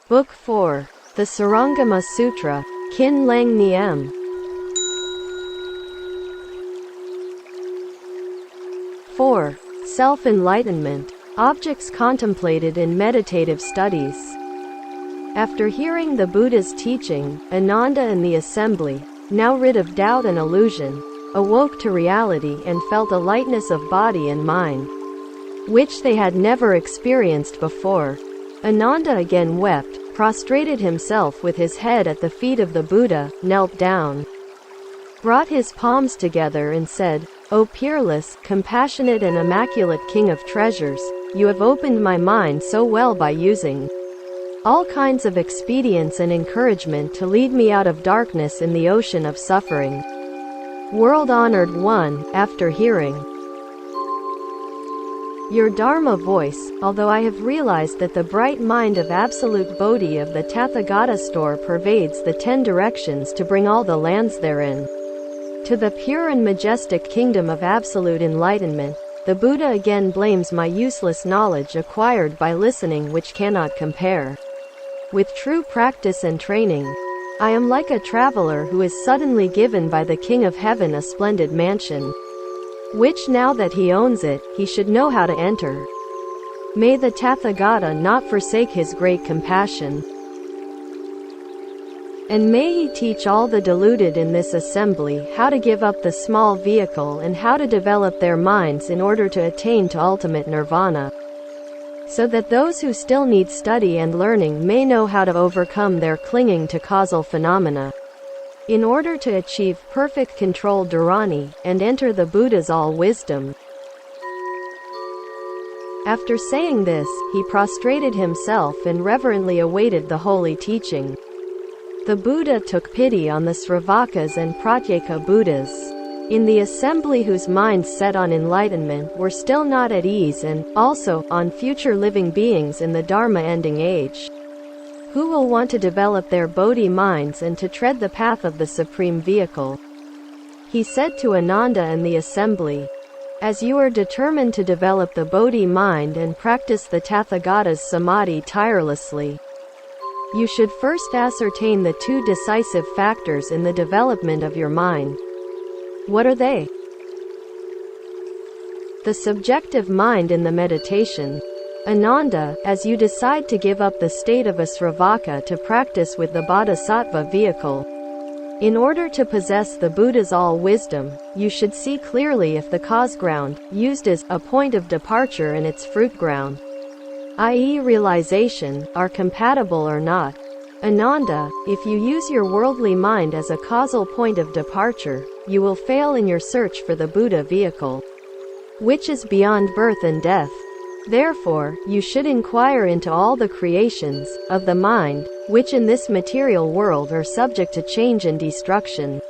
Book 4. The Shurangama Sutra, Kinh Lăng Nghiêm. 4. Self-enlightenment. Objects contemplated in meditative studies. After hearing the Buddha's teaching, Ananda and the assembly, now rid of doubt and illusion, awoke to reality and felt a lightness of body and mind, which they had never experienced before. Ananda again wept, prostrated himself with his head at the feet of the Buddha, knelt down, brought his palms together and said, "O peerless, compassionate and immaculate King of treasures, you have opened my mind so well by using all kinds of expedients and encouragement to lead me out of darkness in the ocean of suffering." World-honored one, after hearing your Dharma voice, although I have realized that the bright mind of absolute Bodhi of the Tathagata store pervades the 10 directions to bring all the lands therein to the pure and majestic kingdom of absolute enlightenment, the Buddha again blames my useless knowledge acquired by listening, which cannot compare with true practice and training. I am like a traveler who is suddenly given by the King of Heaven a splendid mansion, which now that he owns it, he should know how to enter. May the Tathagata not forsake his great compassion, and may he teach all the deluded in this assembly how to give up the small vehicle and how to develop their minds in order to attain to ultimate nirvana, so that those who still need study and learning may know how to overcome their clinging to causal phenomena, in order to achieve perfect control dharani, and enter the Buddha's all-wisdom. After saying this, he prostrated himself and reverently awaited the holy teaching. The Buddha took pity on the Sravakas and Pratyeka Buddhas in the assembly whose minds set on enlightenment were still not at ease, and, also, on future living beings in the Dharma-ending age, who will want to develop their Bodhi minds and to tread the path of the supreme vehicle. He said to Ananda and the assembly, "As you are determined to develop the Bodhi mind and practice the Tathagata's samadhi tirelessly, you should first ascertain the 2 decisive factors in the development of your mind." What are they? The subjective mind in the meditation. Ananda, as you decide to give up the state of a Sravaka to practice with the Bodhisattva vehicle, in order to possess the Buddha's all-wisdom, you should see clearly if the cause ground, used as a point of departure, and its fruit ground, i.e. realization, are compatible or not. Ananda, if you use your worldly mind as a causal point of departure, you will fail in your search for the Buddha vehicle, which is beyond birth and death. Therefore, you should inquire into all the creations of the mind, which in this material world are subject to change and destruction.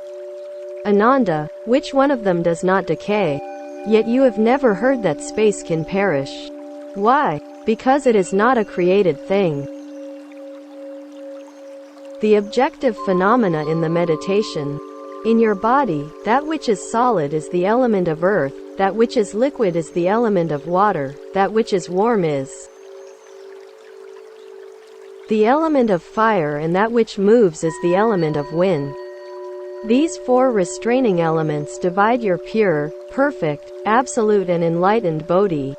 Ananda, which one of them does not decay? Yet you have never heard that space can perish. Why? Because it is not a created thing. The objective phenomena in the meditation. In your body, that which is solid is the element of earth, that which is liquid is the element of water, that which is warm is the element of fire, and that which moves is the element of wind. These 4 restraining elements divide your pure, perfect, absolute and enlightened Bodhi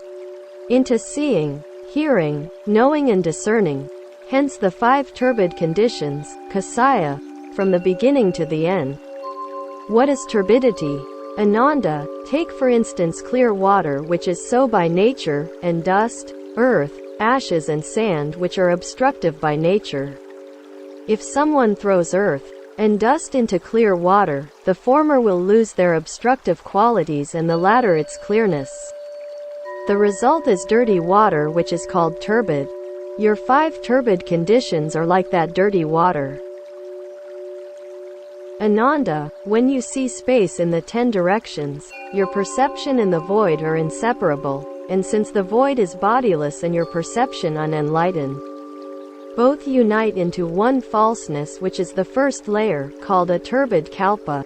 into seeing, hearing, knowing and discerning. Hence the 5 turbid conditions, kasaya, from the beginning to the end. What is turbidity? Ananda, take for instance clear water, which is so by nature, and dust, earth, ashes and sand, which are obstructive by nature. If someone throws earth and dust into clear water, the former will lose their obstructive qualities and the latter its clearness. The result is dirty water, which is called turbid. Your 5 turbid conditions are like that dirty water. Ananda, when you see space in the 10 directions, your perception and the void are inseparable, and since the void is bodiless and your perception unenlightened, both unite into one falseness, which is the first layer, called a turbid kalpa.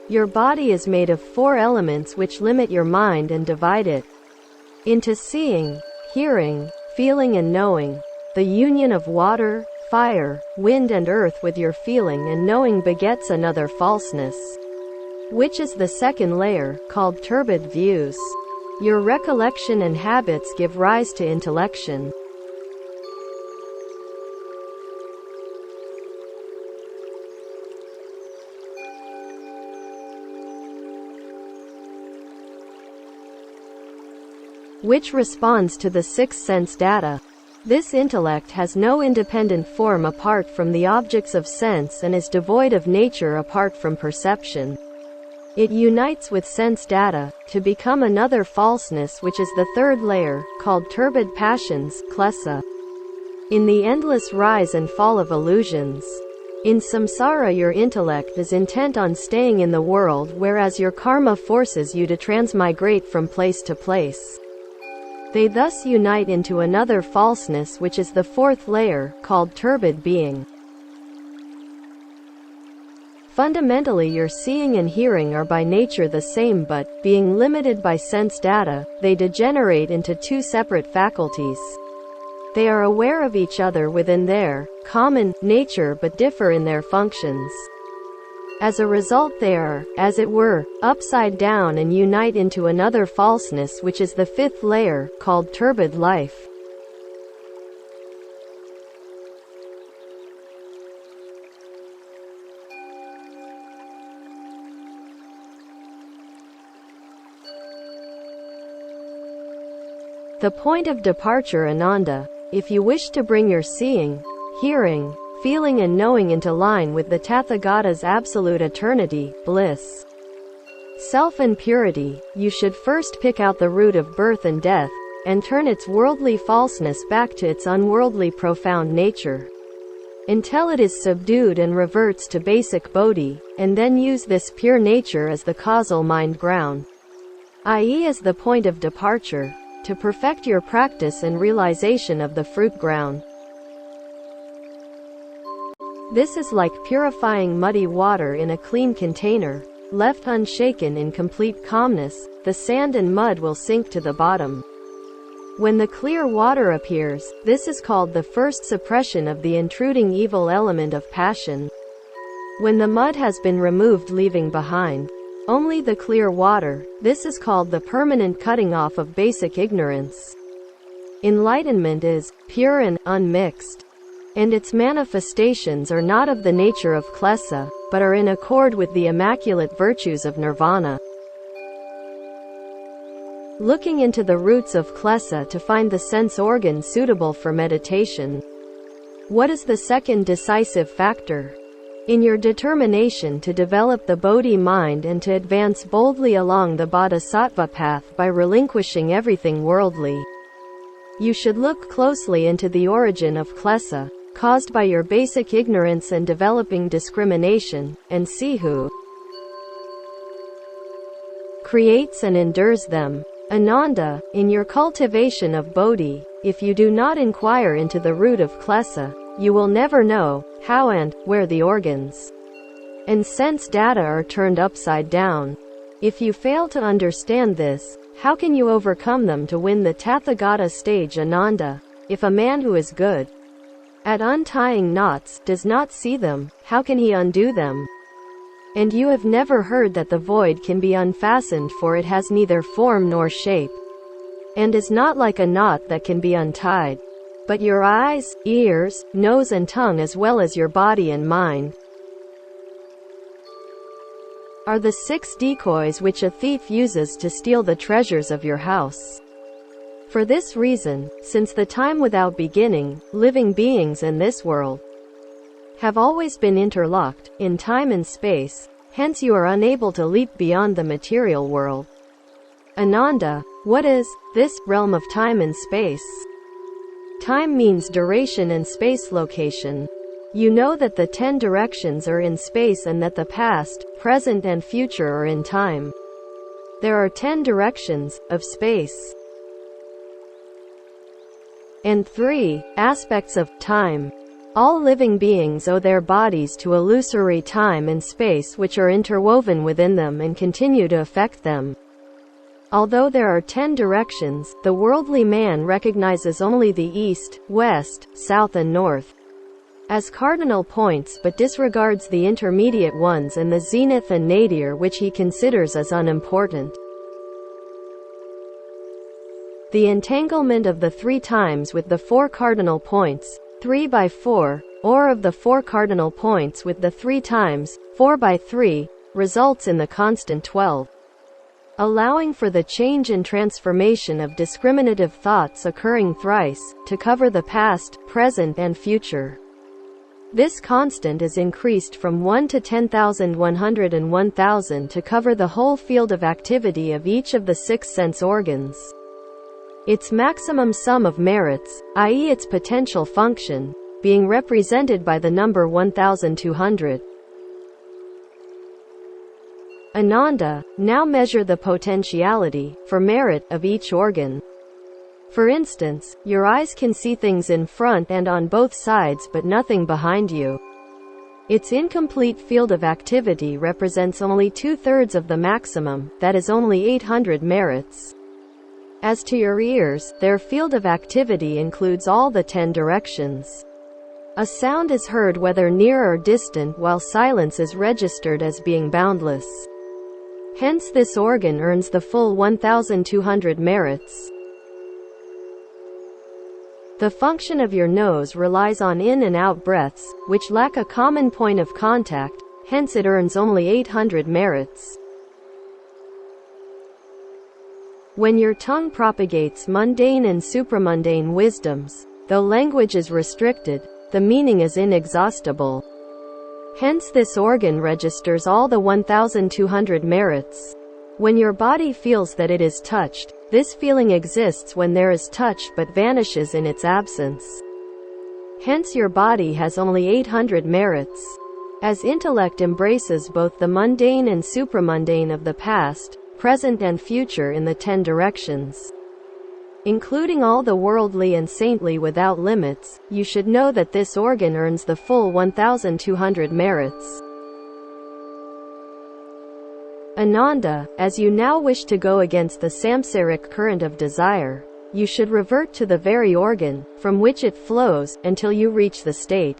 Your body is made of 4 elements which limit your mind and divide it into seeing, hearing, feeling and knowing. the union of water, fire, wind and earth with your feeling and knowing begets another falseness, which is the second layer, called turbid views. Your recollection and habits give rise to intellection. Which responds to the sixth sense data. This intellect has no independent form apart from the objects of sense and is devoid of nature apart from perception. It unites with sense data, to become another falseness which is the third layer, called turbid passions, klesa. In the endless rise and fall of illusions. In samsara your intellect is intent on staying in the world whereas your karma forces you to transmigrate from place to place. They thus unite into another falseness which is the fourth layer, called turbid being. Fundamentally your seeing and hearing are by nature the same but, being limited by sense data, they degenerate into two separate faculties. They are aware of each other within their common nature but differ in their functions. As a result they are, as it were, upside down and unite into another falseness which is the fifth layer, called turbid life. The point of departure Ananda, if you wish to bring your seeing, hearing, feeling and knowing into line with the Tathagata's absolute eternity, bliss, self and purity, you should first pick out the root of birth and death, and turn its worldly falseness back to its unworldly profound nature, until it is subdued and reverts to basic bodhi, and then use this pure nature as the causal mind ground, i.e. as the point of departure, to perfect your practice and realization of the fruit ground. This is like purifying muddy water in a clean container. Left unshaken in complete calmness, the sand and mud will sink to the bottom. When the clear water appears, this is called the first suppression of the intruding evil element of passion. When the mud has been removed leaving behind only the clear water, this is called the permanent cutting off of basic ignorance. Enlightenment is pure and unmixed, and its manifestations are not of the nature of klesa, but are in accord with the immaculate virtues of nirvana. Looking into the roots of klesa to find the sense organ suitable for meditation. What is the second decisive factor? In your determination to develop the Bodhi mind and to advance boldly along the Bodhisattva path by relinquishing everything worldly, you should look closely into the origin of klesa, caused by your basic ignorance and developing discrimination, and see who creates and endures them. Ananda, in your cultivation of Bodhi, if you do not inquire into the root of klesa, you will never know how and where the organs and sense data are turned upside down. If you fail to understand this, how can you overcome them to win the Tathagata stage? Ananda, if a man who is good at untying knots does not see them, how can he undo them? And you have never heard that the void can be unfastened, for it has neither form nor shape, and is not like a knot that can be untied. But your eyes, ears, nose and tongue, as well as your body and mind, are the 6 decoys which a thief uses to steal the treasures of your house. For this reason, since the time without beginning, living beings in this world have always been interlocked in time and space, hence you are unable to leap beyond the material world. Ananda, what is this realm of time and space? Time means duration and space location. You know that the 10 directions are in space and that the past, present and future are in time. There are 10 directions of space and 3 aspects of time. All living beings owe their bodies to illusory time and space which are interwoven within them and continue to affect them. Although there are 10 directions, the worldly man recognizes only the east, west, south and north as cardinal points but disregards the intermediate ones and the zenith and nadir, which he considers as unimportant. The entanglement of the 3 times with the 4 cardinal points, 3 by 4, or of the 4 cardinal points with the 3 times, 4 by 3, results in the constant 12. Allowing for the change and transformation of discriminative thoughts occurring thrice, to cover the past, present and future. This constant is increased from 1 to 10,100 and 1,000 to cover the whole field of activity of each of the 6 sense organs. Its maximum sum of merits, i.e. its potential function, being represented by the number 1,200. Ananda, now measure the potentiality, for merit, of each organ. For instance, your eyes can see things in front and on both sides but nothing behind you. Its incomplete field of activity represents only 2/3 of the maximum, that is only 800 merits. As to your ears, their field of activity includes all the 10 directions. A sound is heard whether near or distant, while silence is registered as being boundless. Hence this organ earns the full 1,200 merits. The function of your nose relies on in and out breaths, which lack a common point of contact, hence it earns only 800 merits. When your tongue propagates mundane and supramundane wisdoms, though language is restricted, the meaning is inexhaustible. Hence this organ registers all the 1,200 merits. When your body feels that it is touched, this feeling exists when there is touch but vanishes in its absence. Hence your body has only 800 merits. As intellect embraces both the mundane and supramundane of the past, present and future in the 10 directions, including all the worldly and saintly without limits, you should know that this organ earns the full 1,200 merits. Ananda, as you now wish to go against the samsaric current of desire, you should revert to the very organ from which it flows, until you reach the state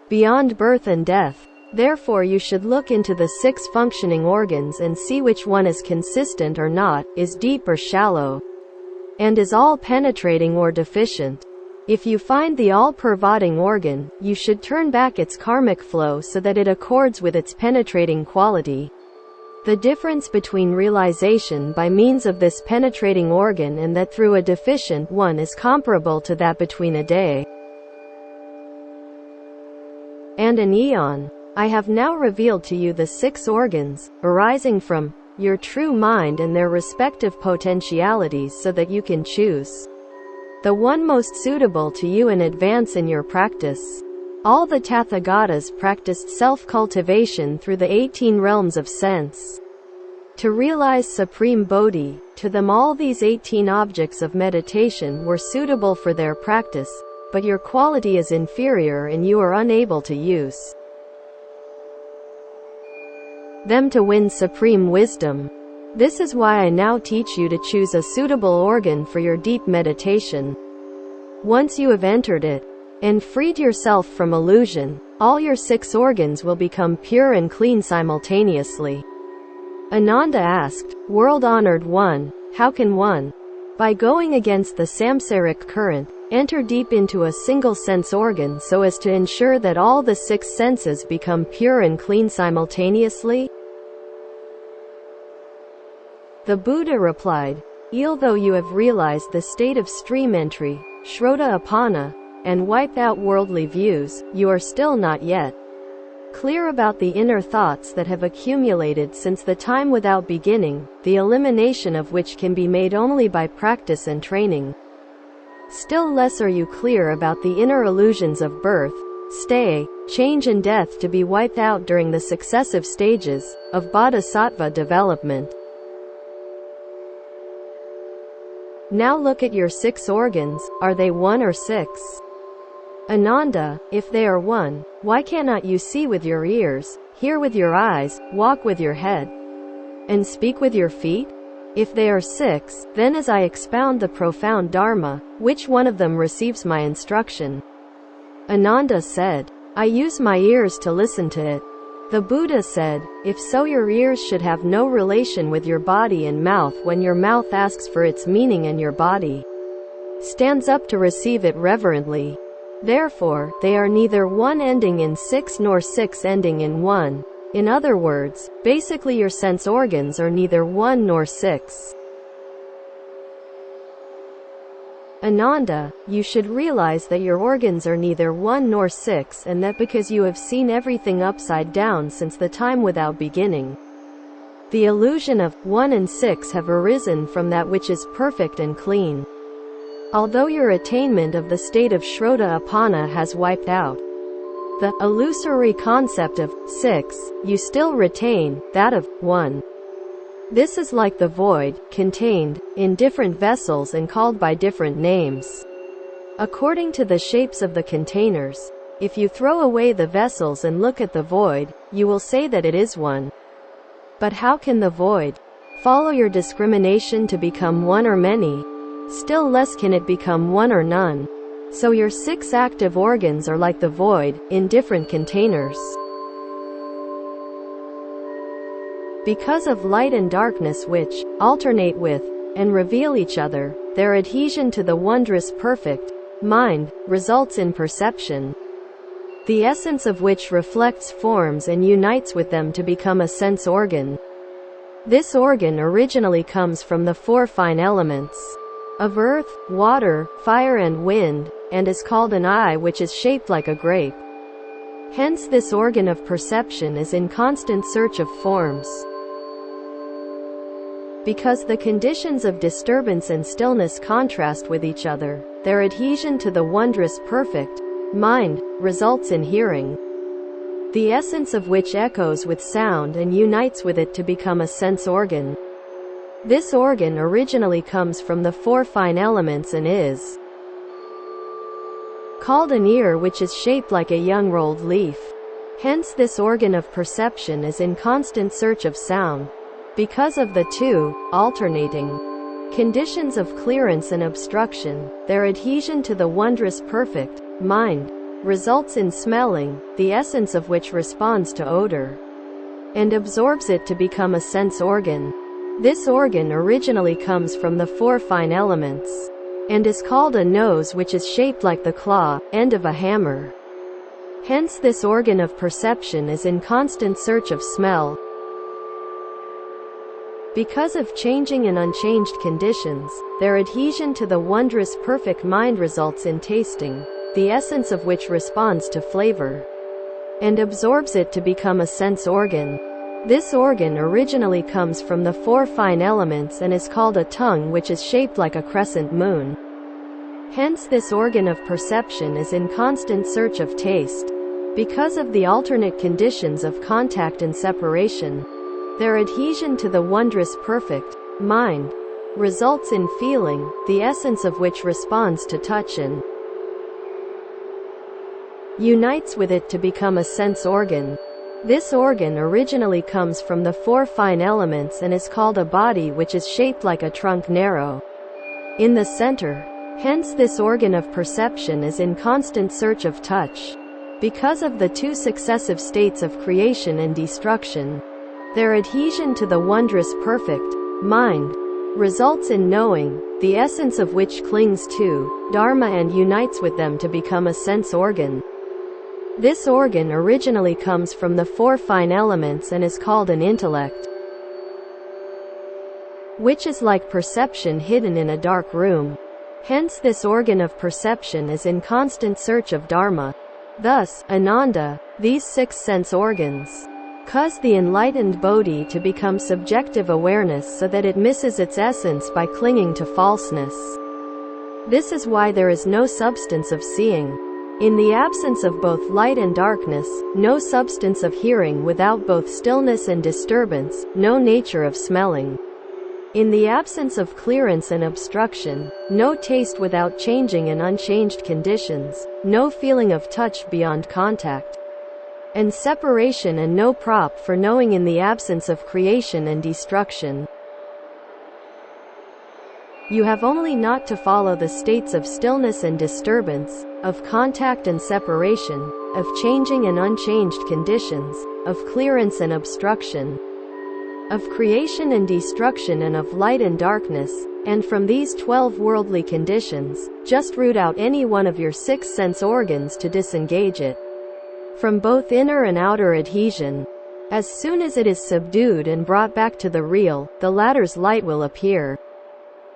beyond birth and death. Therefore you should look into the 6 functioning organs and see which one is consistent or not, is deep or shallow, and is all-penetrating or deficient. If you find the all-pervading organ, you should turn back its karmic flow so that it accords with its penetrating quality. The difference between realization by means of this penetrating organ and that through a deficient one is comparable to that between a day and an eon. I have now revealed to you the 6 organs, arising from your true mind and their respective potentialities so that you can choose the one most suitable to you and advance in your practice. All the Tathagatas practiced self-cultivation through the 18 realms of sense to realize supreme bodhi. To them all these 18 objects of meditation were suitable for their practice, but your quality is inferior and you are unable to use them to win supreme wisdom. This is why I now teach you to choose a suitable organ for your deep meditation. Once you have entered it and freed yourself from illusion, all your 6 organs will become pure and clean simultaneously. Ananda asked, World-honored one, how can one, by going against the samsaric current, enter deep into a single sense organ so as to ensure that all the 6 senses become pure and clean simultaneously? The Buddha replied, Although you have realized the state of stream entry, Shrodha-apana, and wiped out worldly views, you are still not yet clear about the inner thoughts that have accumulated since the time without beginning, the elimination of which can be made only by practice and training. Still less are you clear about the inner illusions of birth, stay, change and death to be wiped out during the successive stages of bodhisattva development. Now look at your 6 organs, are they 1 or 6? Ananda, if they are 1, why cannot you see with your ears, hear with your eyes, walk with your head, and speak with your feet? If they are 6, then as I expound the profound Dharma, which one of them receives my instruction? Ananda said, I use my ears to listen to it. The Buddha said, if so, your ears should have no relation with your body and mouth when your mouth asks for its meaning and your body stands up to receive it reverently. Therefore, they are neither one ending in 6 nor 6 ending in 1. In other words, basically your sense organs are neither 1 nor 6. Ananda, you should realize that your organs are neither 1 nor 6, and that because you have seen everything upside down since the time without beginning, the illusion of 1 and 6 have arisen from that which is perfect and clean. Although your attainment of the state of Shrodha-apana has wiped out the illusory concept of 6, you still retain that of 1. This is like the void, contained in different vessels and called by different names, according to the shapes of the containers. If you throw away the vessels and look at the void, you will say that it is 1. But how can the void follow your discrimination to become 1 or many? Still less can it become 1 or none. So your 6 active organs are like the void, in different containers. Because of light and darkness which alternate with and reveal each other, their adhesion to the wondrous perfect mind results in perception, the essence of which reflects forms and unites with them to become a sense organ. This organ originally comes from the 4 fine elements of earth, water, fire and wind, and is called an eye, which is shaped like a grape. Hence this organ of perception is in constant search of forms. Because the conditions of disturbance and stillness contrast with each other, their adhesion to the wondrous perfect mind results in hearing, the essence of which echoes with sound and unites with it to become a sense organ. This organ originally comes from the 4 fine elements and is called an ear, which is shaped like a young rolled leaf. Hence this organ of perception is in constant search of sound. Because of the 2 alternating conditions of clearance and obstruction, their adhesion to the wondrous perfect mind results in smelling, the essence of which responds to odor and absorbs it to become a sense organ. This organ originally comes from the 4 fine elements and is called a nose, which is shaped like the claw end of a hammer. Hence this organ of perception is in constant search of smell. Because of changing and unchanged conditions, their adhesion to the wondrous perfect mind results in tasting, the essence of which responds to flavor and absorbs it to become a sense organ. This organ originally comes from the 4 fine elements and is called a tongue, which is shaped like a crescent moon. Hence this organ of perception is in constant search of taste. Because of the alternate conditions of contact and separation, their adhesion to the wondrous perfect mind results in feeling, the essence of which responds to touch and unites with it to become a sense organ. This organ originally comes from the 4 fine elements and is called a body, which is shaped like a trunk narrow in the center. Hence this organ of perception is in constant search of touch. Because of the 2 successive states of creation and destruction, their adhesion to the wondrous perfect mind results in knowing, the essence of which clings to Dharma and unites with them to become a sense organ. This organ originally comes from the 4 fine elements and is called an intellect, which is like perception hidden in a dark room. Hence this organ of perception is in constant search of Dharma. Thus, Ananda, these 6 sense organs cause the enlightened Bodhi to become subjective awareness so that it misses its essence by clinging to falseness. This is why there is no substance of seeing. In the absence of both light and darkness, no substance of hearing. Without both stillness and disturbance, no nature of smelling. In the absence of clearance and obstruction, no taste. Without changing and unchanged conditions, no feeling of touch beyond contact and separation, and no prop for knowing. In the absence of creation and destruction, You have only not to follow the states of stillness and disturbance, of contact and separation, of changing and unchanged conditions, of clearance and obstruction, of creation and destruction, and of light and darkness, and from these 12 worldly conditions, just root out any one of your 6 sense organs to disengage it from both inner and outer adhesion. As soon as it is subdued and brought back to the real, the latter's light will appear.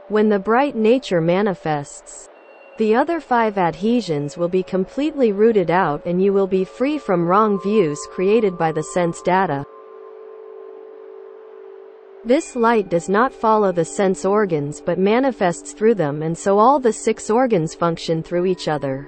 When the bright nature manifests, the other 5 adhesions will be completely rooted out and you will be free from wrong views created by the sense data. This light does not follow the sense organs but manifests through them, and so all the 6 organs function through each other.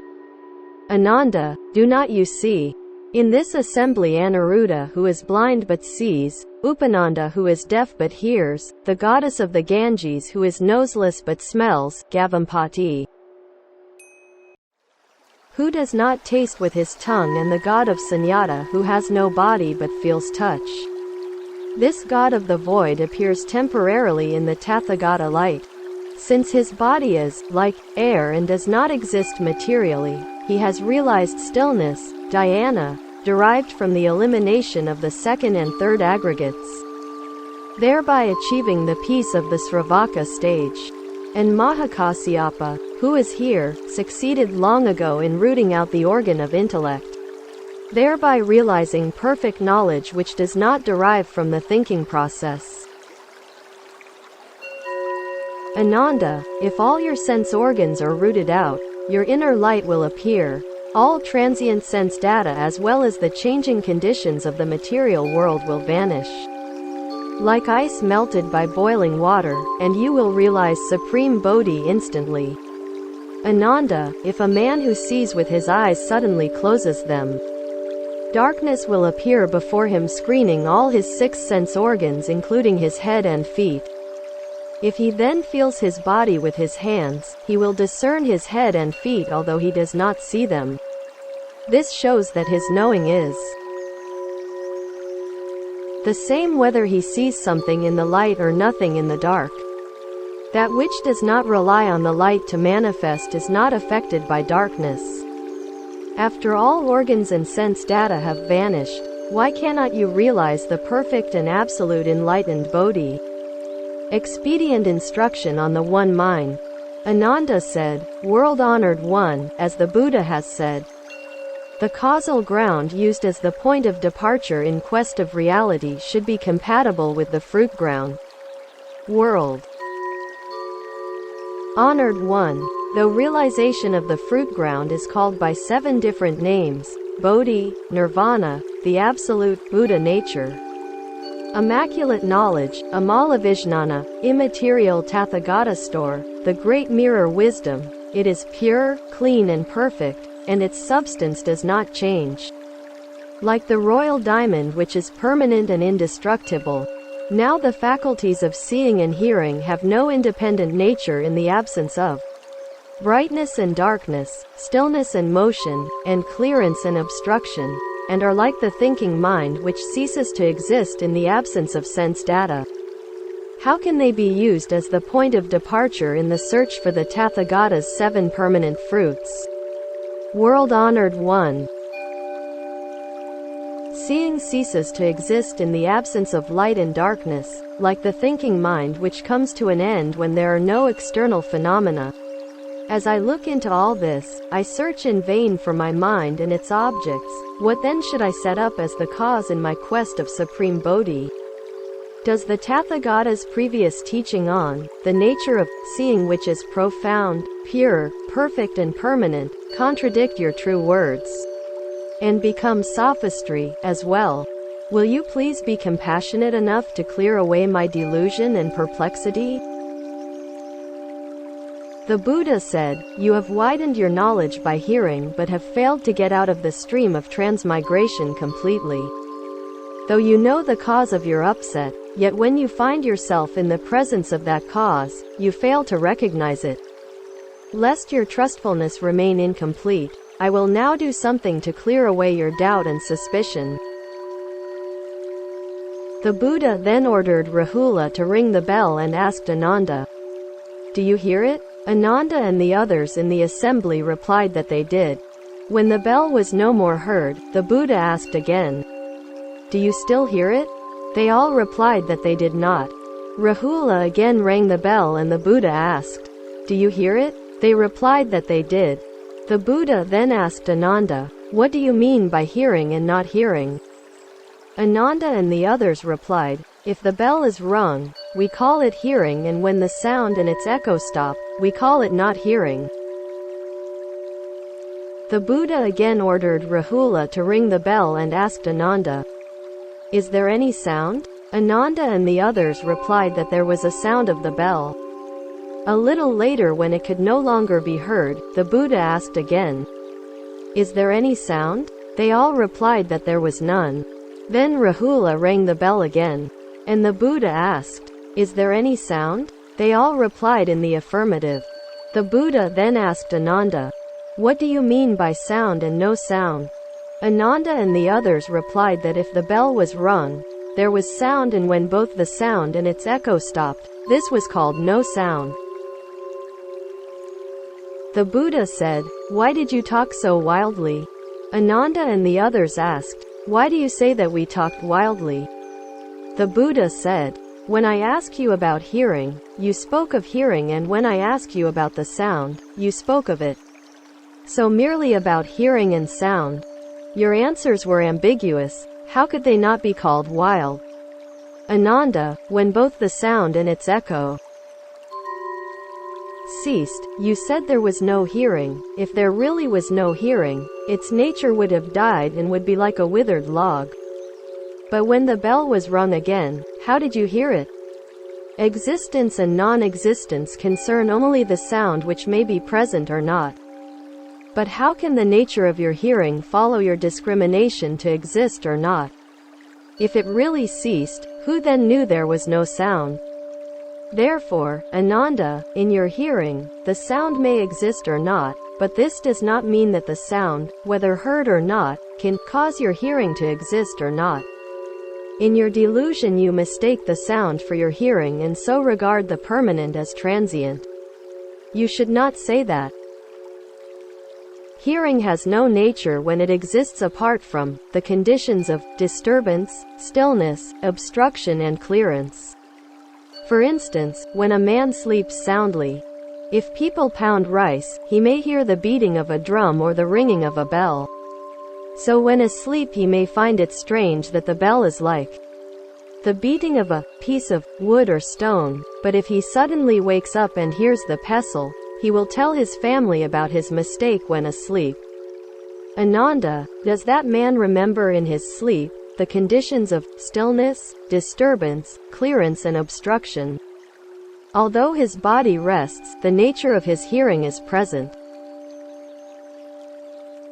Ananda, do not you see? In this assembly Anuruddha, who is blind but sees, Upananda, who is deaf but hears, the goddess of the Ganges, who is noseless but smells, Gavampati, who does not taste with his tongue, and the god of Sunyata, who has no body but feels touch. This god of the void appears temporarily in the Tathagata light. Since his body is, like, air and does not exist materially, he has realized stillness, dhyana, derived from the elimination of the 2nd and 3rd aggregates, thereby achieving the peace of the Sravaka stage. And Mahakasyapa, who is here, succeeded long ago in rooting out the organ of intellect, thereby realizing perfect knowledge which does not derive from the thinking process. Ananda, if all your sense organs are rooted out, your inner light will appear. All transient sense data as well as the changing conditions of the material world will vanish like ice melted by boiling water, and you will realize supreme bodhi instantly. Ananda, if a man who sees with his eyes suddenly closes them, darkness will appear before him, screening all his 6 sense organs including his head and feet. If he then feels his body with his hands, he will discern his head and feet although he does not see them. This shows that his knowing is the same whether he sees something in the light or nothing in the dark. That which does not rely on the light to manifest is not affected by darkness. After all organs and sense data have vanished, why cannot you realize the perfect and absolute enlightened Bodhi? Expedient instruction on the One Mind. Ananda said, World-honored one, as the Buddha has said, the causal ground used as the point of departure in quest of reality should be compatible with the fruit ground. World-honored one. Though realization of the fruit ground is called by 7 different names, Bodhi, Nirvana, the absolute, Buddha nature, immaculate knowledge, Amalavijnana, immaterial Tathagata store, the great mirror wisdom, it is pure, clean and perfect, and its substance does not change. Like the royal diamond which is permanent and indestructible, now the faculties of seeing and hearing have no independent nature in the absence of brightness and darkness, stillness and motion, and clearance and obstruction, and are like the thinking mind which ceases to exist in the absence of sense data. How can they be used as the point of departure in the search for the Tathagata's 7 permanent fruits? World-honored one. Seeing ceases to exist in the absence of light and darkness, like the thinking mind which comes to an end when there are no external phenomena. As I look into all this, I search in vain for my mind and its objects. What then should I set up as the cause in my quest of supreme Bodhi? Does the Tathagata's previous teaching on the nature of seeing, which is profound, pure, perfect and permanent, contradict your true words and become sophistry as well? Will you please be compassionate enough to clear away my delusion and perplexity? The Buddha said, you have widened your knowledge by hearing but have failed to get out of the stream of transmigration completely. Though you know the cause of your upset, yet when you find yourself in the presence of that cause, you fail to recognize it. Lest your trustfulness remain incomplete, I will now do something to clear away your doubt and suspicion. The Buddha then ordered Rahula to ring the bell and asked Ananda, Do you hear it? Ananda and the others in the assembly replied that they did. When the bell was no more heard, the Buddha asked again, "Do you still hear it?" They all replied that they did not. Rahula again rang the bell and the Buddha asked, "Do you hear it?" They replied that they did. The Buddha then asked Ananda, "What do you mean by hearing and not hearing?" Ananda and the others replied, "If the bell is rung, we call it hearing, and when the sound and its echo stop, we call it not hearing." The Buddha again ordered Rahula to ring the bell and asked Ananda, "Is there any sound?" Ananda and the others replied that there was a sound of the bell. A little later, when it could no longer be heard, the Buddha asked again, "Is there any sound?" They all replied that there was none. Then Rahula rang the bell again, and the Buddha asked, "Is there any sound?" They all replied in the affirmative. The Buddha then asked Ananda, "What do you mean by sound and no sound?" Ananda and the others replied that if the bell was rung, there was sound, and when both the sound and its echo stopped, this was called no sound. The Buddha said, "Why did you talk so wildly?" Ananda and the others asked, "Why do you say that we talked wildly?" The Buddha said, "When I ask you about hearing, you spoke of hearing, and when I ask you about the sound, you spoke of it. So merely about hearing and sound, your answers were ambiguous. How could they not be called wild?" Ananda, when both the sound and its echo ceased, you said there was no hearing. If there really was no hearing, its nature would have died and would be like a withered log. But when the bell was rung again, how did you hear it? Existence and non-existence concern only the sound, which may be present or not. But how can the nature of your hearing follow your discrimination to exist or not? If it really ceased, who then knew there was no sound? Therefore, Ananda, in your hearing, the sound may exist or not, but this does not mean that the sound, whether heard or not, can cause your hearing to exist or not. In your delusion you mistake the sound for your hearing and so regard the permanent as transient. You should not say that. Hearing has no nature when it exists apart from the conditions of disturbance, stillness, obstruction and clearance. For instance, when a man sleeps soundly, if people pound rice, he may hear the beating of a drum or the ringing of a bell. So when asleep he may find it strange that the bell is like the beating of a piece of wood or stone, but if he suddenly wakes up and hears the pestle, he will tell his family about his mistake when asleep. Ananda, does that man remember in his sleep the conditions of stillness, disturbance, clearance and obstruction? Although his body rests, the nature of his hearing is present.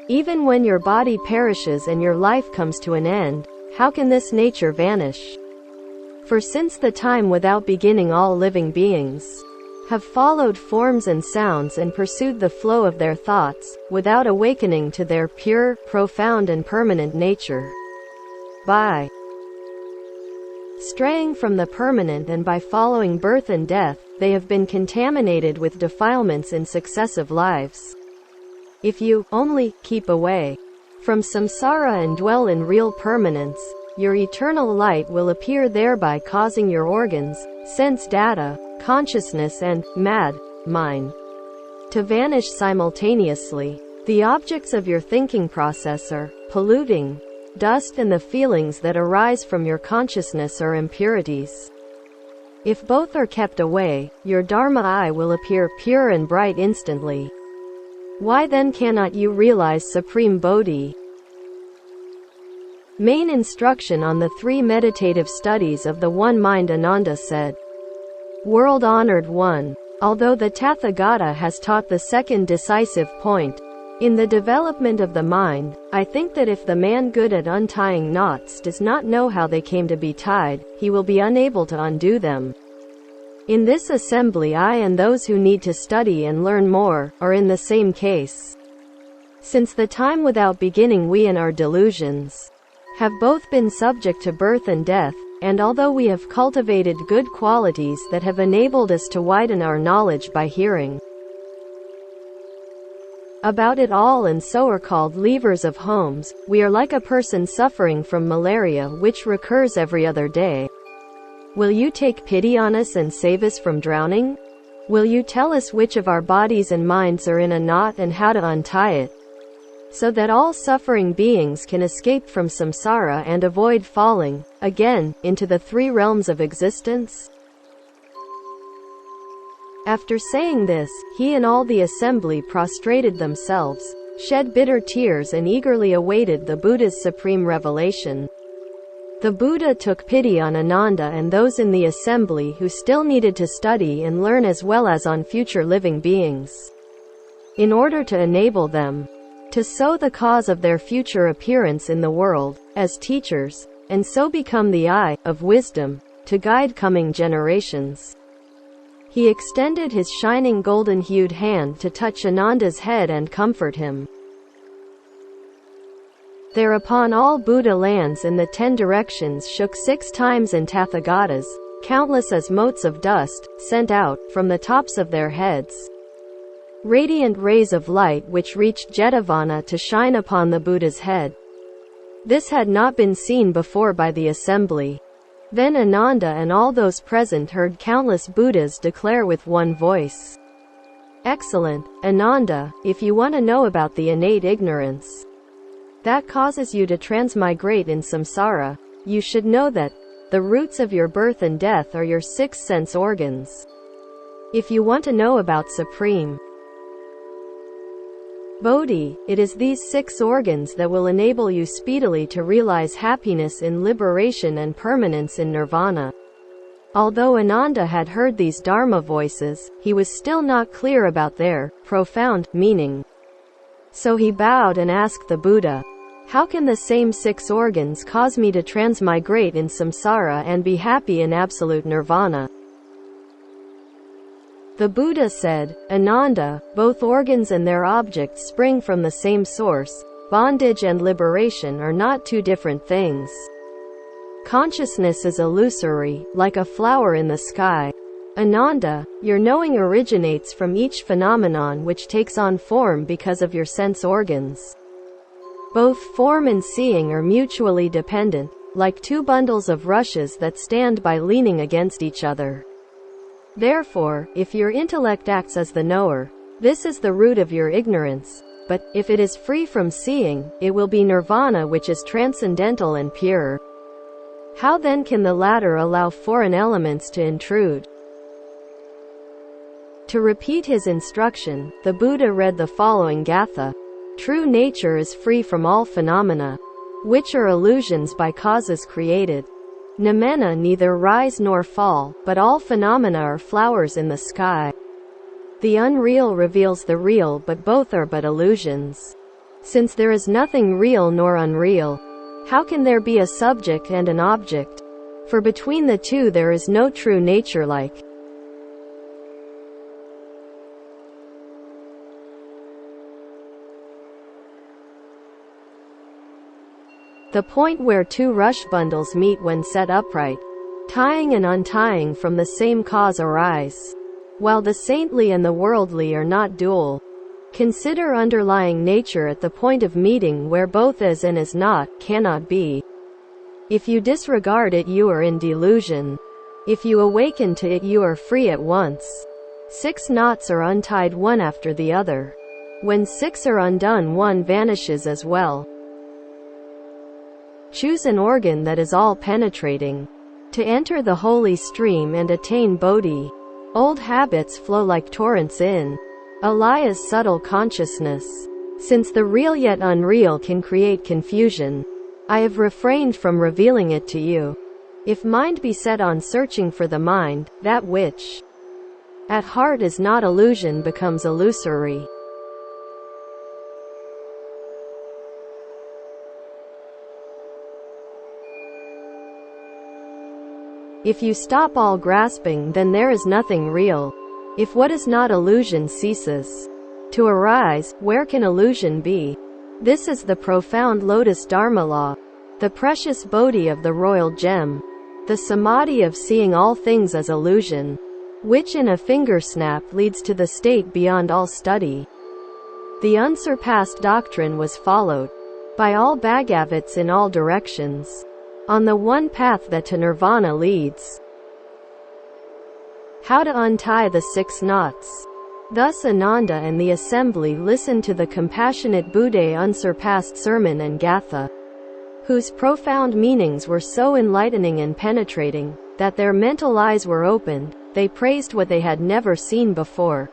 Even when your body perishes and your life comes to an end, how can this nature vanish? For since the time without beginning all living beings have followed forms and sounds and pursued the flow of their thoughts, without awakening to their pure, profound and permanent nature. By straying from the permanent and by following birth and death, they have been contaminated with defilements in successive lives. If you only keep away from samsara and dwell in real permanence, your eternal light will appear, thereby causing your organs, sense data, consciousness and mind to vanish simultaneously. The objects of your thinking process are polluting dust, and the feelings that arise from your consciousness are impurities. If both are kept away, your Dharma eye will appear pure and bright instantly. Why then cannot you realize Supreme Bodhi? Main instruction on the 3 meditative studies of the One Mind. Ananda said, World-honored one, although the Tathagata has taught the second decisive point in the development of the mind, I think that if the man good at untying knots does not know how they came to be tied, he will be unable to undo them. In this assembly I and those who need to study and learn more are in the same case. Since the time without beginning we and our delusions have both been subject to birth and death, and although we have cultivated good qualities that have enabled us to widen our knowledge by hearing about it all and so are called leavers of homes, we are like a person suffering from malaria which recurs every other day. Will you take pity on us and save us from drowning? Will you tell us which of our bodies and minds are in a knot and how to untie it, so that all suffering beings can escape from samsara and avoid falling, again, into the three realms of existence? After saying this, he and all the assembly prostrated themselves, shed bitter tears and eagerly awaited the Buddha's supreme revelation. The Buddha took pity on Ananda and those in the assembly who still needed to study and learn as well as on future living beings, in order to enable them to sow the cause of their future appearance in the world, as teachers, and so become the eye of wisdom, to guide coming generations. He extended his shining golden-hued hand to touch Ananda's head and comfort him. Thereupon all Buddha lands in the 10 directions shook 6 times and Tathagatas, countless as motes of dust, sent out, from the tops of their heads, radiant rays of light which reached Jetavana to shine upon the Buddha's head. This had not been seen before by the assembly. Then Ananda and all those present heard countless Buddhas declare with one voice, "Excellent, Ananda, if you want to know about the innate ignorance that causes you to transmigrate in samsara, you should know that the roots of your birth and death are your 6 sense organs. If you want to know about supreme Bodhi, it is these 6 organs that will enable you speedily to realize happiness in liberation and permanence in nirvana." Although Ananda had heard these Dharma voices, he was still not clear about their profound meaning. So he bowed and asked the Buddha, "How can the same 6 organs cause me to transmigrate in samsara and be happy in absolute nirvana?" The Buddha said, "Ananda, both organs and their objects spring from the same source. Bondage and liberation are not 2 different things. Consciousness is illusory, like a flower in the sky. Ananda, your knowing originates from each phenomenon which takes on form because of your sense organs. Both form and seeing are mutually dependent, like 2 bundles of rushes that stand by leaning against each other. Therefore, if your intellect acts as the knower, this is the root of your ignorance, but, if it is free from seeing, it will be nirvana which is transcendental and pure. How then can the latter allow foreign elements to intrude?" To repeat his instruction, the Buddha read the following gatha. "True nature is free from all phenomena, which are illusions by causes created. Namena neither rise nor fall, but all phenomena are flowers in the sky. The unreal reveals the real, but both are but illusions. Since there is nothing real nor unreal, how can there be a subject and an object? For between the 2 there is no true nature like." The point where 2 rush bundles meet when set upright, tying and untying from the same cause arise, while the saintly and the worldly are not dual. Consider underlying nature at the point of meeting where both is and is not, cannot be. If you disregard it you are in delusion. If you awaken to it you are free at once. 6 knots are untied one after the other. When 6 are undone one vanishes as well. Choose an organ that is all-penetrating, to enter the holy stream and attain Bodhi. Old habits flow like torrents in Alaya's subtle consciousness. Since the real yet unreal can create confusion, I have refrained from revealing it to you. If mind be set on searching for the mind, that which at heart is not illusion becomes illusory. If you stop all grasping, then there is nothing real. If what is not illusion ceases to arise, where can illusion be? This is the profound lotus Dharma law, the precious Bodhi of the royal gem. the samadhi of seeing all things as illusion, which in a finger snap leads to the state beyond all study. The unsurpassed doctrine was followed by all Bhagavats in all directions, on the one path that to nirvana leads. How to untie the 6 knots. Thus Ananda and the assembly listened to the compassionate Buddha's unsurpassed sermon and gatha, whose profound meanings were so enlightening and penetrating, that their mental eyes were opened. They praised what they had never seen before.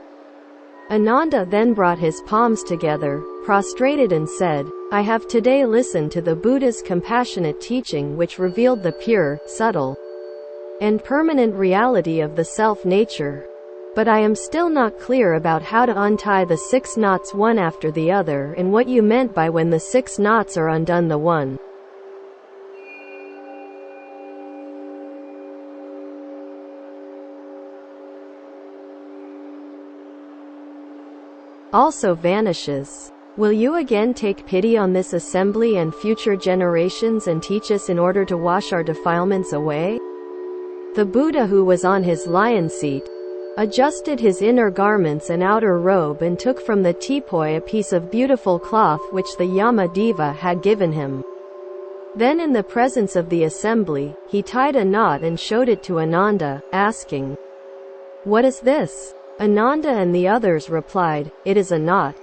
Ananda then brought his palms together, prostrated and said, I have today listened to the Buddha's compassionate teaching which revealed the pure, subtle, and permanent reality of the self-nature. But I am still not clear about how to untie the 6 knots one after the other and what you meant by when the 6 knots are undone the one also vanishes. Will you again take pity on this assembly and future generations and teach us in order to wash our defilements away? The Buddha, who was on his lion seat, adjusted his inner garments and outer robe and took from the teepoi a piece of beautiful cloth which the Yamadeva had given him. Then in the presence of the assembly, he tied a knot and showed it to Ananda, asking, What is this? Ananda and the others replied, It is a knot.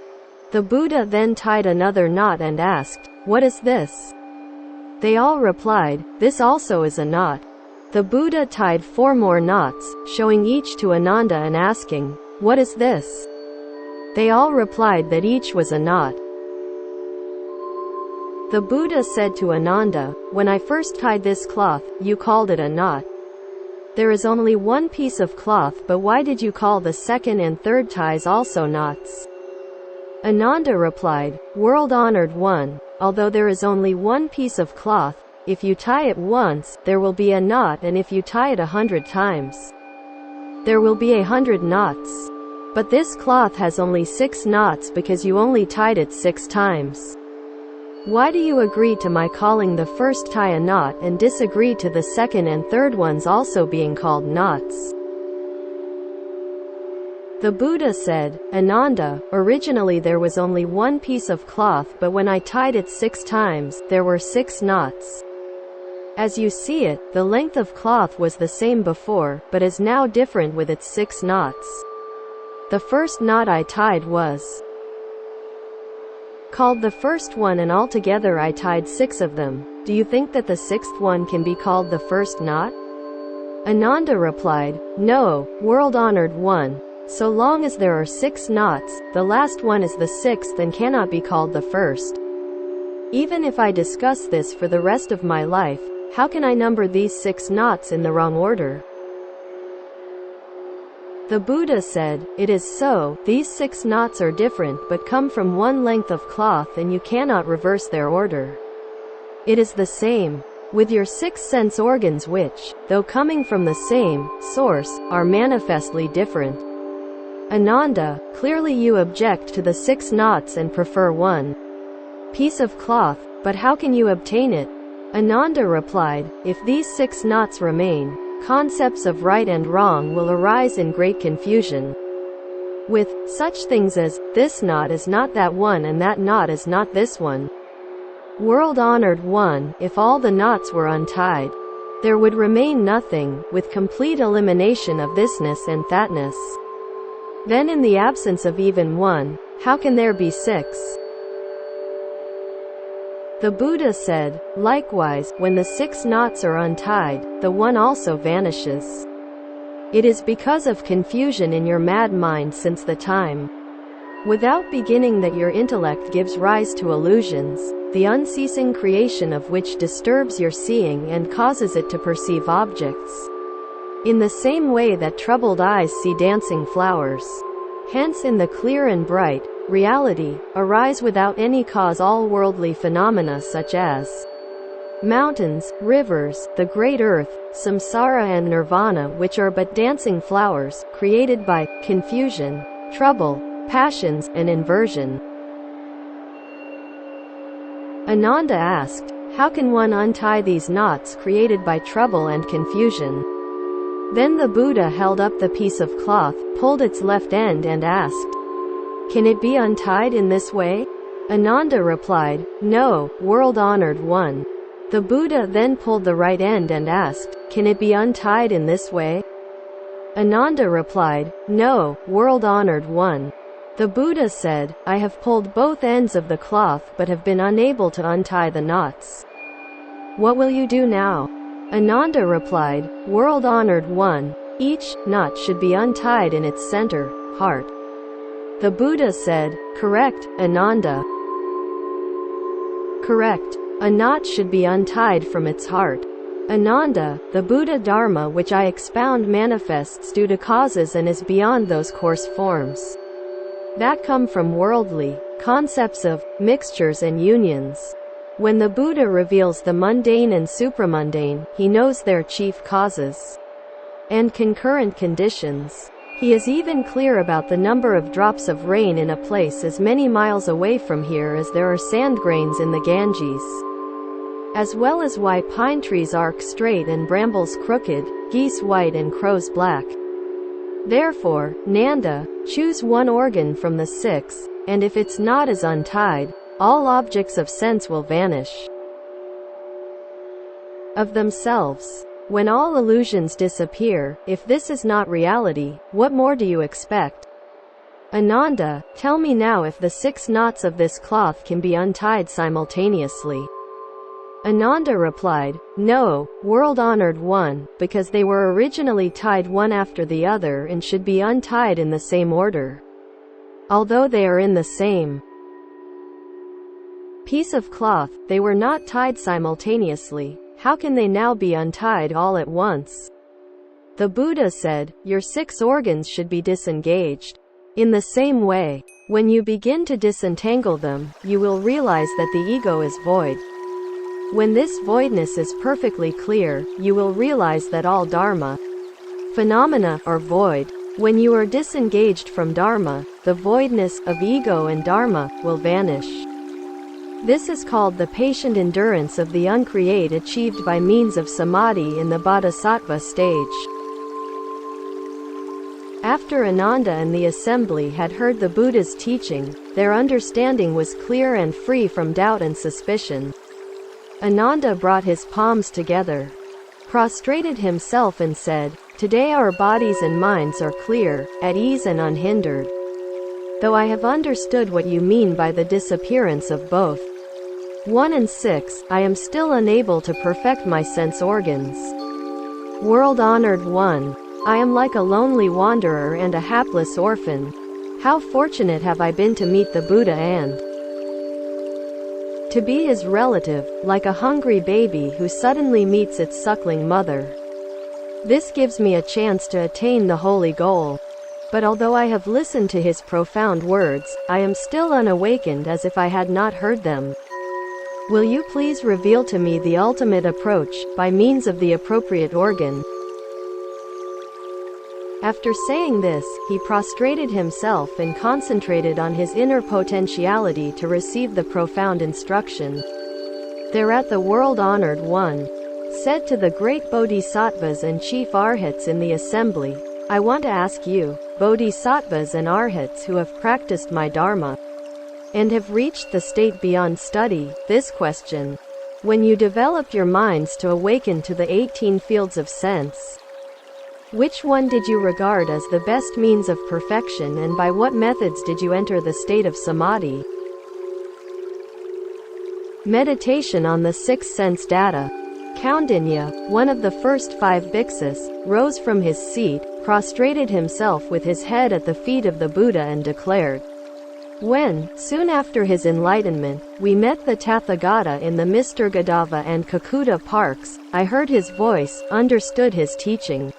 The Buddha then tied another knot and asked, What is this? They all replied, This also is a knot. The Buddha tied 4 more knots, showing each to Ananda and asking, What is this? They all replied that each was a knot. The Buddha said to Ananda, When I first tied this cloth, you called it a knot. There is only one piece of cloth, but why did you call the second and third ties also knots? Ananda replied, World-honored one, although there is only one piece of cloth, if you tie it once, there will be a knot, and if you tie it 100 times, there will be 100 knots. But this cloth has only 6 knots because you only tied it 6 times. Why do you agree to my calling the first tie a knot and disagree to the second and third ones also being called knots? The Buddha said, Ananda, originally there was only one piece of cloth, but when I tied it 6 times, there were 6 knots. As you see it, the length of cloth was the same before, but is now different with its 6 knots. The first knot I tied was called the first one, and altogether I tied 6 of them. Do you think that the 6th one can be called the first knot? Ananda replied, No, world-honored one. So long as there are 6 knots, the last one is the 6th and cannot be called the first. Even if I discuss this for the rest of my life, how can I number these 6 knots in the wrong order? The Buddha said, It is so, these 6 knots are different but come from one length of cloth and you cannot reverse their order. It is the same with your 6 sense organs which, though coming from the same source, are manifestly different. Ananda, clearly you object to the 6 knots and prefer one piece of cloth, but how can you obtain it? Ananda replied, If these 6 knots remain, concepts of right and wrong will arise in great confusion. With such things as, this knot is not that one and that knot is not this one. World-honored one, if all the knots were untied, there would remain nothing, with complete elimination of thisness and thatness. Then in the absence of even one, how can there be 6? The Buddha said, Likewise, when the 6 knots are untied, the one also vanishes. It is because of confusion in your mad mind since the time without beginning that your intellect gives rise to illusions, the unceasing creation of which disturbs your seeing and causes it to perceive objects in the same way that troubled eyes see dancing flowers. Hence in the clear and bright reality, arise without any cause all worldly phenomena such as mountains, rivers, the great earth, samsara and nirvana, which are but dancing flowers, created by confusion, trouble, passions, and inversion. Ananda asked, How can one untie these knots created by trouble and confusion? Then the Buddha held up the piece of cloth, pulled its left end and asked, "Can it be untied in this way?" Ananda replied, "No, world-honored one." The Buddha then pulled the right end and asked, "Can it be untied in this way?" Ananda replied, "No, world-honored one." The Buddha said, "I have pulled both ends of the cloth but have been unable to untie the knots. What will you do now?" Ananda replied, "World-honored one, each knot should be untied in its center, heart." The Buddha said, "Correct, Ananda. Correct. A knot should be untied from its heart. Ananda, the Buddha Dharma which I expound manifests due to causes and is beyond those coarse forms that come from worldly concepts of mixtures and unions. When the Buddha reveals the mundane and supramundane, he knows their chief causes and concurrent conditions. He is even clear about the number of drops of rain in a place as many miles away from here as there are sand grains in the Ganges, as well as why pine trees arc straight and brambles crooked, geese white and crows black. Therefore, Nanda, choose one organ from the 6, and if its knot is untied, all objects of sense will vanish of themselves. When all illusions disappear, if this is not reality, what more do you expect? Ananda, tell me now if the 6 knots of this cloth can be untied simultaneously. Ananda replied, "No, world-honored one, because they were originally tied one after the other and should be untied in the same order. Although they are in the same piece of cloth, they were not tied simultaneously. How can they now be untied all at once?" The Buddha said, "Your 6 organs should be disengaged. In the same way, when you begin to disentangle them, you will realize that the ego is void. When this voidness is perfectly clear, you will realize that all dharma phenomena are void. When you are disengaged from dharma, the voidness of ego and dharma will vanish. This is called the patient endurance of the uncreate achieved by means of samadhi in the bodhisattva stage." After Ananda and the assembly had heard the Buddha's teaching, their understanding was clear and free from doubt and suspicion. Ananda brought his palms together, prostrated himself and said, "Today our bodies and minds are clear, at ease and unhindered. Though I have understood what you mean by the disappearance of both 1 and 6, I am still unable to perfect my sense organs. World-honored one, I am like a lonely wanderer and a hapless orphan. How fortunate have I been to meet the Buddha and to be his relative, like a hungry baby who suddenly meets its suckling mother. This gives me a chance to attain the holy goal. But although I have listened to his profound words, I am still unawakened as if I had not heard them. Will you please reveal to me the ultimate approach, by means of the appropriate organ?" After saying this, he prostrated himself and concentrated on his inner potentiality to receive the profound instruction. Thereat the world-honored one said to the great bodhisattvas and chief arhats in the assembly, "I want to ask you, bodhisattvas and arhats who have practiced my dharma and have reached the state beyond study, this question. When you developed your minds to awaken to the 18 fields of sense, which one did you regard as the best means of perfection, and by what methods did you enter the state of samadhi?" Meditation on the 6 sense data. Kaundinya, one of the first 5 bhiksus, rose from his seat, prostrated himself with his head at the feet of the Buddha and declared, "When, soon after his enlightenment, we met the Tathagata in the Mr. Gadava and Kakuta parks, I heard his voice, understood his teaching,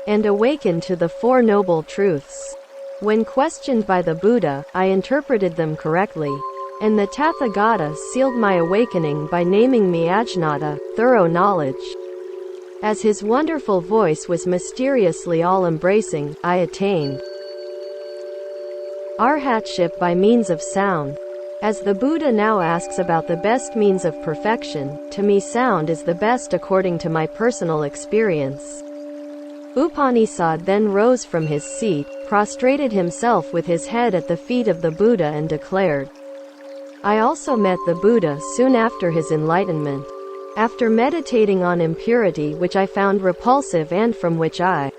and awakened to the 4 noble truths. When questioned by the Buddha, I interpreted them correctly, and the Tathagata sealed my awakening by naming me Ajnata, thorough knowledge. As his wonderful voice was mysteriously all-embracing, I attained arhatship by means of sound. As the Buddha now asks about the best means of perfection, to me sound is the best according to my personal experience. Upanishad then rose from his seat, prostrated himself with his head at the feet of the Buddha and declared, I also met the Buddha soon after his enlightenment. After meditating on impurity which I found repulsive and from which I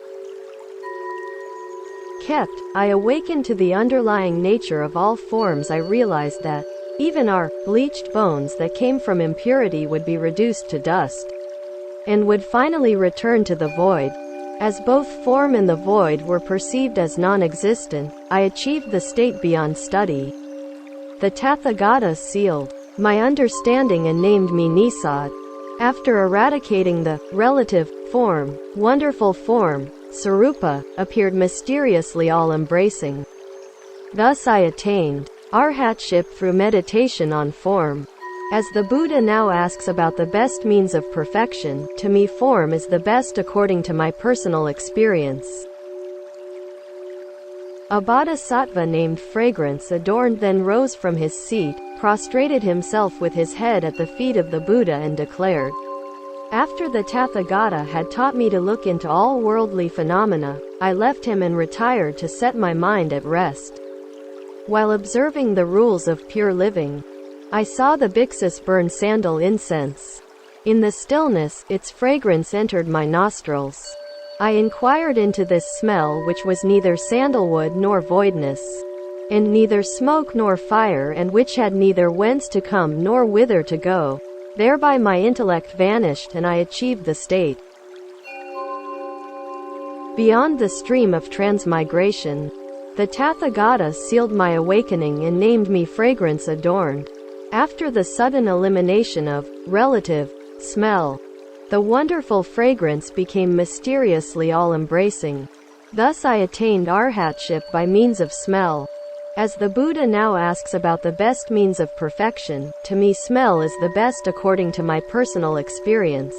awakened to the underlying nature of all forms. I realized that even our bleached bones that came from impurity would be reduced to dust and would finally return to the void. As both form and the void were perceived as non-existent, I achieved the state beyond study. The Tathagata sealed my understanding and named me Nisad. After eradicating the relative form, wonderful form, Sarupa, appeared mysteriously all-embracing. Thus I attained arhatship through meditation on form. As the Buddha now asks about the best means of perfection, to me form is the best according to my personal experience. A bodhisattva named Fragrance Adorned then rose from his seat, prostrated himself with his head at the feet of the Buddha and declared, After the Tathagata had taught me to look into all worldly phenomena, I left him and retired to set my mind at rest. While observing the rules of pure living, I saw the bhiksus burn sandal incense. In the stillness, its fragrance entered my nostrils. I inquired into this smell which was neither sandalwood nor voidness, and neither smoke nor fire, and which had neither whence to come nor whither to go. Thereby my intellect vanished and I achieved the state beyond the stream of transmigration. The Tathagata sealed my awakening and named me Fragrance Adorned. After the sudden elimination of relative smell, the wonderful fragrance became mysteriously all-embracing. Thus I attained arhatship by means of smell. As the Buddha now asks about the best means of perfection, to me smell is the best according to my personal experience.